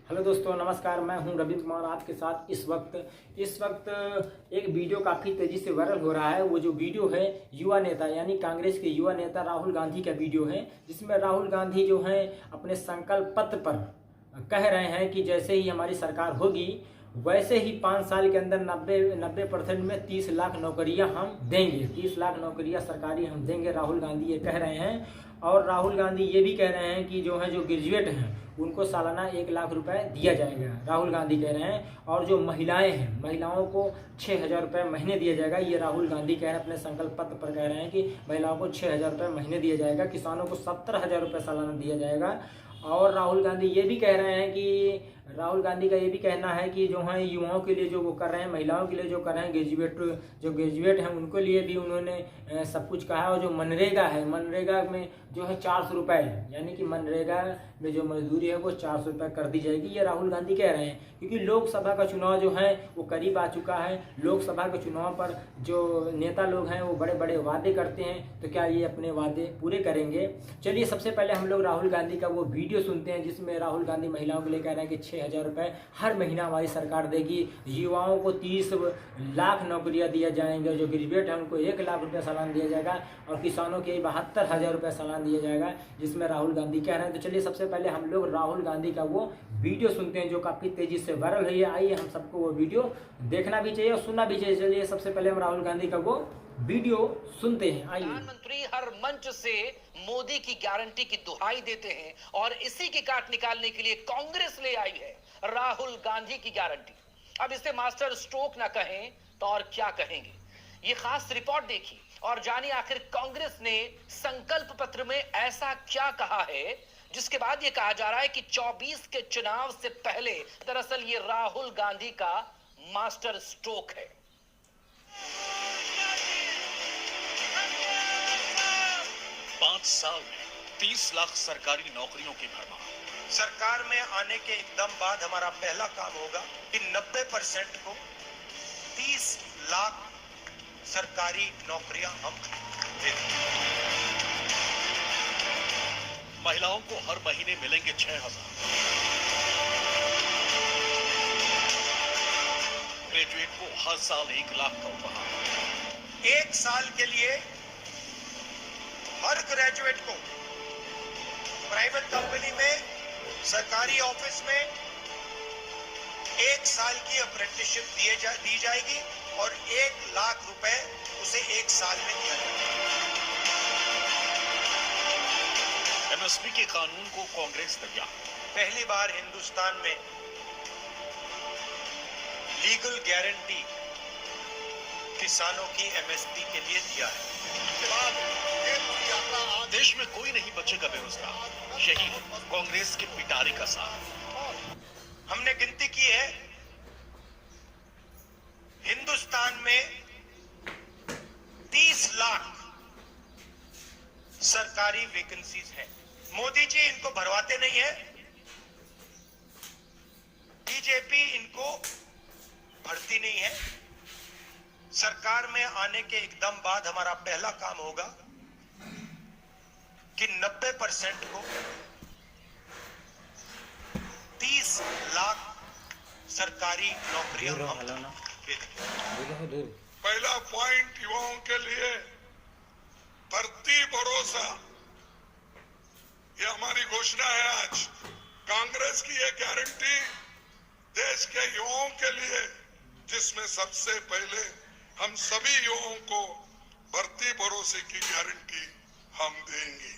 Hello दोस्तों, नमस्कार। मैं हूं रविंद्र कुमार आपके साथ। इस वक्त एक वीडियो काफ़ी तेज़ी से वायरल हो रहा है। वो जो वीडियो है युवा नेता यानी कांग्रेस के युवा नेता राहुल गांधी का वीडियो है, जिसमें राहुल गांधी जो हैं अपने संकल्प पत्र पर कह रहे हैं कि जैसे ही हमारी सरकार होगी वैसे ही 5 साल के अंदर 90% में 30 लाख नौकरियां हम देंगे। 30 लाख नौकरियां सरकारी हम देंगे, राहुल गांधी ये कह रहे हैं। और राहुल गांधी ये भी कह रहे हैं कि जो ग्रेजुएट हैं उनको सालाना 1 लाख रुपए दिया जाएगा, राहुल गांधी कह रहे हैं। और जो महिलाएं हैं, महिलाओं को 6,000 रुपये महीने दिया जाएगा, ये राहुल गांधी कह रहे हैं। अपने संकल्प पत्र पर कह रहे हैं कि महिलाओं को 6,000 रुपये महीने दिया जाएगा, किसानों को 70,000 रुपये सालाना दिया जाएगा। और राहुल गांधी ये भी कह रहे हैं कि राहुल गांधी का ये भी कहना है कि जो है युवाओं के लिए जो वो कर रहे हैं, महिलाओं के लिए जो कर रहे हैं, ग्रेजुएट हैं उनके लिए भी उन्होंने सब कुछ कहा है। और जो मनरेगा है, मनरेगा में जो है 400 रुपये, यानी कि मनरेगा में जो मजदूरी है वो 400 रुपये कर दी जाएगी, ये राहुल गांधी कह रहे हैं। क्योंकि लोकसभा का चुनाव जो है वो करीब आ चुका है। लोकसभा के चुनाव पर जो नेता लोग हैं वो बड़े बड़े वादे करते हैं, तो क्या ये अपने वादे पूरे करेंगे? चलिए सबसे पहले हम लोग राहुल गांधी का वो वीडियो सुनते हैं, जिसमें राहुल गांधी महिलाओं के लिए कह रहे हैं कि 6,000 रुपये हर महीना हमारी सरकार देगी, युवाओं को 30 लाख नौकरियां दिया जाएंगे, जो ग्रेजुएट हैं उनको 1 लाख रुपये सालाना दिया जाएगा, और किसानों के 72,000 रुपये सालाना दिया जाएगा, जिसमें राहुल गांधी कह रहे हैं। तो चलिए सबसे पहले हम लोग राहुल गांधी का वो वीडियो सुनते हैं जो काफ़ी तेज़ी से वायरल हुई है। आइए हम सबको वो वीडियो देखना भी चाहिए और सुनना भी चाहिए। चलिए सबसे पहले हम राहुल गांधी का वो वीडियो सुनते हैं। आइए। प्रधानमंत्री हर मंच से मोदी की गारंटी की दुहाई देते हैं और इसी की काट निकालने के लिए कांग्रेस ले आई है राहुल गांधी की गारंटी। अब इसे मास्टर स्ट्रोक ना कहें तो और क्या कहेंगे? ये खास रिपोर्ट देखिए और जानिए आखिर कांग्रेस ने संकल्प पत्र में ऐसा क्या कहा है जिसके बाद ये कहा जा रहा है कि 24 के चुनाव से पहले दरअसल ये राहुल गांधी का मास्टर स्ट्रोक है। 5 साल में 30 लाख सरकारी नौकरियों की भरमार। सरकार में आने के एकदम बाद हमारा पहला काम होगा कि 90% को 30 लाख सरकारी नौकरियां हम दे देंगे। महिलाओं को हर महीने मिलेंगे 6,000। ग्रेजुएट को हर साल 1 लाख का उपहार। 1 साल के लिए हर ग्रेजुएट को प्राइवेट कंपनी में, सरकारी ऑफिस में 1 साल की अप्रेंटिसशिप दी जाएगी और 1 लाख रुपए उसे 1 साल में दिया जाएगा। एमएसपी के कानून को कांग्रेस तैयार। पहली बार हिंदुस्तान में लीगल गारंटी किसानों की एमएसपी के लिए दिया है। देश में कोई नहीं बचेगा बेरोजगार, यही कांग्रेस के पिटारे का साथ। हमने गिनती की है, हिंदुस्तान में 30 लाख सरकारी वैकेंसीज हैं। मोदी जी इनको भरवाते नहीं है, बीजेपी इनको भरती नहीं है। सरकार में आने के एकदम बाद हमारा पहला काम होगा कि 90% को 30 लाख सरकारी नौकरियां हम दे देंगे। पहला पॉइंट युवाओं के लिए भर्ती भरोसा, ये हमारी घोषणा है। आज कांग्रेस की ये गारंटी देश के युवाओं के लिए, जिसमें सबसे पहले हम सभी युवाओं को भर्ती भरोसे की गारंटी हम देंगे।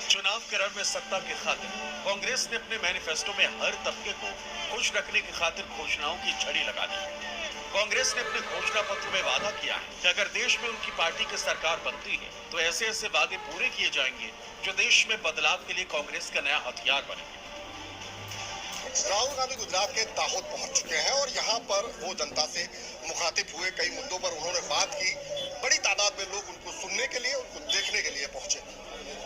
चुनाव के रण में सत्ता की खातिर कांग्रेस ने अपने मैनिफेस्टो में हर तबके को खुश रखने की खातिर घोषणाओं की झड़ी लगा दी। कांग्रेस ने अपने घोषणा पत्र में वादा किया है कि अगर देश में उनकी पार्टी की सरकार बनती है तो ऐसे ऐसे वादे पूरे किए जाएंगे जो देश में बदलाव के लिए कांग्रेस का नया हथियार बनेंगे। राहुल गांधी गुजरात के दाहोद पहुंच चुके हैं और यहाँ पर वो जनता से मुखातिब हुए। कई मुद्दों पर उन्होंने बात की। बड़ी तादाद में लोग उनको सुनने के लिए, उनको देखने के लिए पहुंचे।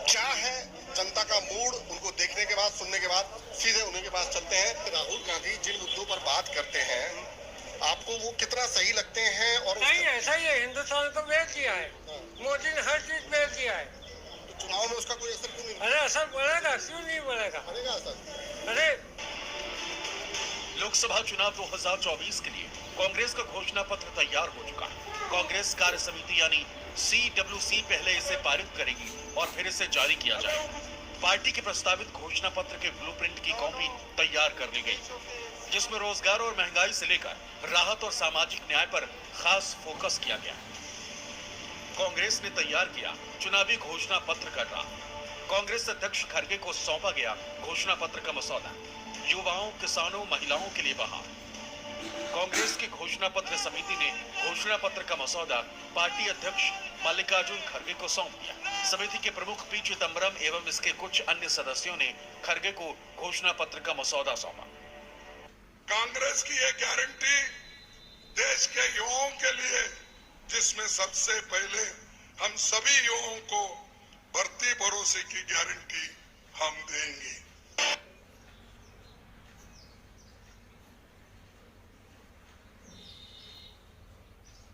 क्या है जनता का मूड, उनको देखने के बाद, सुनने के बाद सीधे उन्हीं के पास चलते हैं। राहुल गांधी जिन मुद्दों पर बात करते हैं, आपको वो कितना सही लगते हैं? और नहीं, ऐसा ही है, हिंदुस्तान को बेच दिया है। मोदी ने हर चीज बेच दिया है। तो चुनाव में उसका कोई असर क्यों नहीं? अरे असर पड़ेगा, क्यों नहीं पड़ेगा? पड़ेगा असर। लोकसभा चुनाव 2024 के लिए कांग्रेस का घोषणा पत्र तैयार हो चुका है। कांग्रेस कार्य समिति यानी CWC पहले इसे पारित करेगी और फिर इसे जारी किया जाएगा। पार्टी के प्रस्तावित घोषणा पत्र के ब्लूप्रिंट की कॉपी तैयार कर ली गई, जिसमें रोजगार और महंगाई से लेकर राहत और सामाजिक न्याय पर खास फोकस किया गया। कांग्रेस ने तैयार किया चुनावी घोषणा पत्र का ड्राफ्ट। कांग्रेस अध्यक्ष खड़गे को सौंपा गया घोषणा पत्र का मसौदा। युवाओं, किसानों, महिलाओं के लिए बहार। कांग्रेस की घोषणा पत्र समिति ने घोषणा पत्र का मसौदा पार्टी अध्यक्ष मल्लिकार्जुन खड़गे को सौंप दिया। समिति के प्रमुख पी चिदंबरम एवं इसके कुछ अन्य सदस्यों ने खड़गे को घोषणा पत्र का मसौदा सौंपा। कांग्रेस की ये गारंटी देश के युवाओं के लिए, जिसमें सबसे पहले हम सभी युवाओं को भर्ती भरोसे की गारंटी हम देंगे।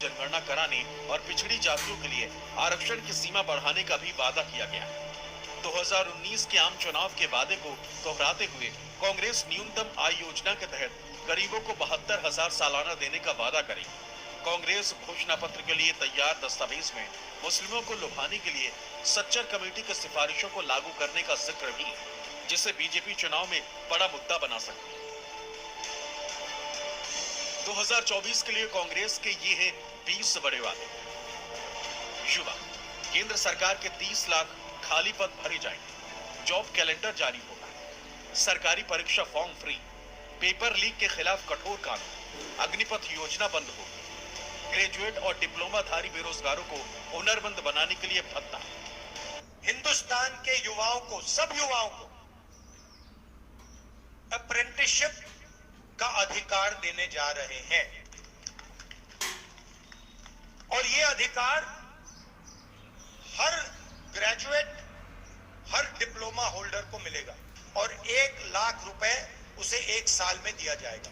जनगणना कराने और पिछड़ी जातियों के लिए आरक्षण की सीमा बढ़ाने का भी वादा किया गया। 2019 के आम चुनाव के वादे को दोहराते हुए कांग्रेस न्यूनतम आय योजना के तहत गरीबों को 72,000 सालाना देने का वादा करेगी। कांग्रेस घोषणा पत्र के लिए तैयार दस्तावेज में मुस्लिमों को लुभाने के लिए सच्चर कमेटी की सिफारिशों को लागू करने का जिक्र भी, जिसे बीजेपी चुनाव में बड़ा मुद्दा बना सकती है। 2024 के लिए कांग्रेस के ये हैं 20 बड़े वादे। युवा, केंद्र सरकार के 30 लाख खाली पद भरे जाएंगे। जॉब कैलेंडर जारी होगा। सरकारी परीक्षा फॉर्म फ्री। पेपर लीक के खिलाफ कठोर कानून। अग्निपथ योजना बंद होगी। ग्रेजुएट और डिप्लोमाधारी बेरोजगारों को हुनरमंद बनाने के लिए भत्ता। हिंदुस्तान के युवाओं को, सब युवाओं को अप्रेंटिसशिप का अधिकार देने जा रहे हैं और ये अधिकार हर ग्रेजुएट, हर डिप्लोमा होल्डर को मिलेगा और 1 लाख रुपए उसे 1 साल में दिया जाएगा।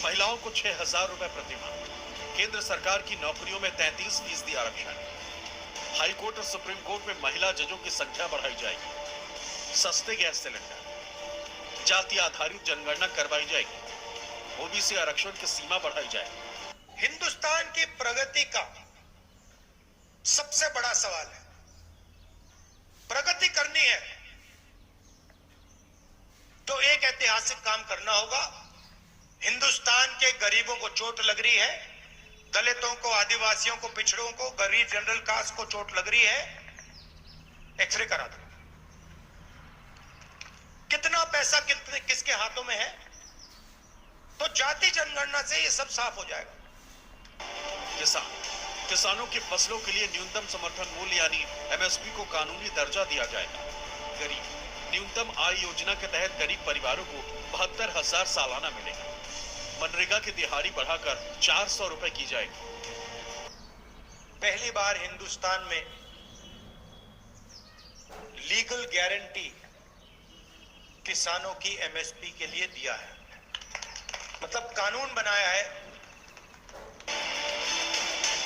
महिलाओं को 6,000 रुपए प्रति माह। केंद्र सरकार की नौकरियों में 33% आरक्षण। हाई कोर्ट और सुप्रीम कोर्ट में महिला जजों की संख्या बढ़ाई जाएगी। सस्ते गैस सिलेंडर। जाति आधारित जनगणना करवाई जाएगी। ओबीसी आरक्षण की सीमा बढ़ाई जाएगी। हिंदुस्तान की प्रगति का सबसे बड़ा सवाल है, प्रगति करनी है तो एक ऐतिहासिक काम करना होगा। हिंदुस्तान के गरीबों को चोट लग रही है, दलितों को, आदिवासियों को, पिछड़ों को, गरीब जनरल कास्ट को चोट लग रही है, एक्सरे करा दो। कितना पैसा किसके हाथों में है, तो जाति जनगणना से ये सब साफ हो जाएगा। किसानों की फसलों के लिए न्यूनतम समर्थन मूल्य यानी MSP को कानूनी दर्जा दिया जाएगा। गरीब, न्यूनतम आय योजना के तहत गरीब परिवारों को 72,000 सालाना मिलेगा। मनरेगा की दिहाड़ी बढ़ाकर 400 रुपए की जाएगी। पहली बार हिंदुस्तान में लीगल गारंटी किसानों की MSP के लिए दिया है, मतलब कानून बनाया है।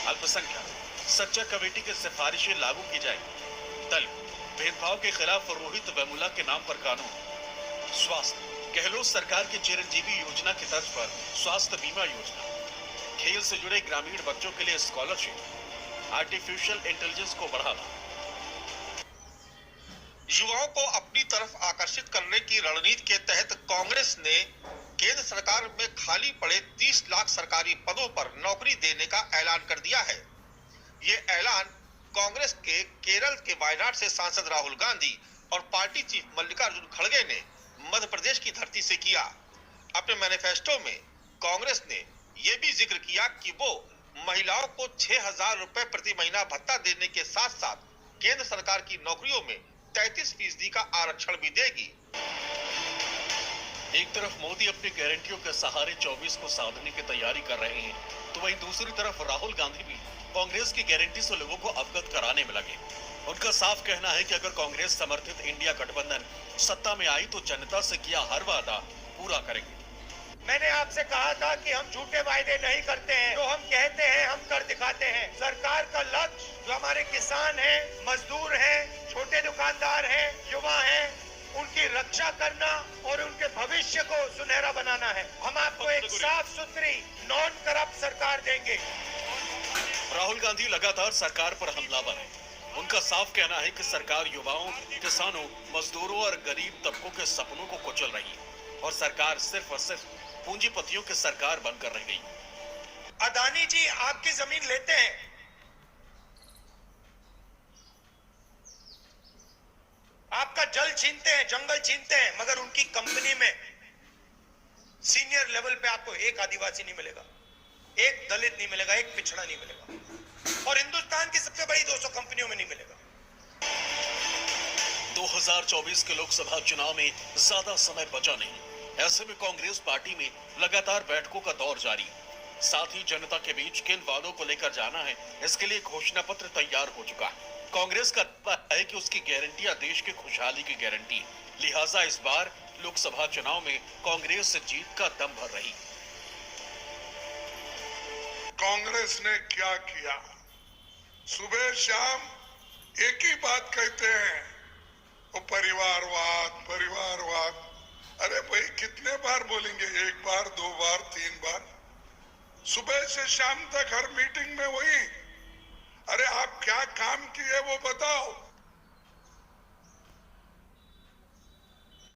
अल्पसंख्यक सच्चर कमेटी की सिफारिशें लागू की जाएगी। दलित, भेदभाव के खिलाफ रोहित वेमुला के नाम पर कानून। स्वास्थ्य, गहलोत सरकार की चिरंजीवी योजना की तर्ज पर स्वास्थ्य बीमा योजना। खेल से जुड़े ग्रामीण बच्चों के लिए स्कॉलरशिप। आर्टिफिशियल इंटेलिजेंस को बढ़ावा। युवाओं को अपनी तरफ आकर्षित करने की रणनीति के तहत कांग्रेस ने केंद्र सरकार में खाली पड़े 30 लाख सरकारी पदों पर नौकरी देने का ऐलान कर दिया है। ये ऐलान कांग्रेस के केरल के वायनाड से सांसद राहुल गांधी और पार्टी चीफ मल्लिकार्जुन खड़गे ने मध्य प्रदेश की धरती से किया। अपने मैनिफेस्टो में कांग्रेस ने यह भी जिक्र किया कि वो महिलाओं को 6,000 रुपए प्रति महीना भत्ता देने के साथ साथ केंद्र सरकार की नौकरियों में 33% का आरक्षण भी देगी। एक तरफ मोदी अपनी गारंटियों के सहारे 24 को साधने की तैयारी कर रहे हैं, तो वहीं दूसरी तरफ राहुल गांधी भी कांग्रेस की गारंटी से लोगों को अवगत कराने में लगे। उनका साफ कहना है कि अगर कांग्रेस समर्थित इंडिया गठबंधन सत्ता में आई तो जनता से किया हर वादा पूरा करेंगे। मैंने आपसे कहा था कि हम झूठे वायदे नहीं करते हैं, जो हम कहते हैं हम कर दिखाते हैं। सरकार का लक्ष्य जो हमारे किसान हैं, मजदूर हैं, छोटे दुकानदार हैं, युवा हैं, उनकी रक्षा करना और उनके भविष्य को सुनहरा बनाना है। हम आपको एक साफ सुथरी नॉन करप्ट सरकार देंगे। राहुल गांधी लगातार सरकार पर हमलावर है। उनका साफ कहना है कि सरकार युवाओं, किसानों, मजदूरों और गरीब तबकों के सपनों को कुचल रही है और सरकार सिर्फ और सिर्फ पूंजीपतियों की सरकार बनकर रह गई। अदानी जी आपकी जमीन लेते हैं, आपका जल छीनते हैं, जंगल छीनते हैं, मगर उनकी कंपनी में सीनियर लेवल पे आपको एक आदिवासी नहीं मिलेगा, एक दलित नहीं मिलेगा, एक पिछड़ा नहीं मिलेगा, और हिंदुस्तान की सबसे बड़ी 200 कंपनियों में नहीं मिलेगा। 2024 के लोकसभा चुनाव में ज्यादा समय बचा नहीं। ऐसे में कांग्रेस पार्टी में लगातार बैठकों का दौर जारी है। साथ ही जनता के बीच किन वादों को लेकर जाना है, इसके लिए घोषणा पत्र तैयार हो चुका है। कांग्रेस का दावा है कि उसकी गारंटियां देश की खुशहाली की गारंटी है। लिहाजा इस बार लोकसभा चुनाव में कांग्रेस जीत का दम भर रही। कांग्रेस ने क्या किया? सुबह शाम एक ही बात कहते हैं, वो परिवारवाद, परिवारवाद। अरे भाई कितने बार बोलेंगे? एक बार, 2 बार, 3 बार? सुबह से शाम तक हर मीटिंग में वही। अरे आप क्या काम किए वो बताओ।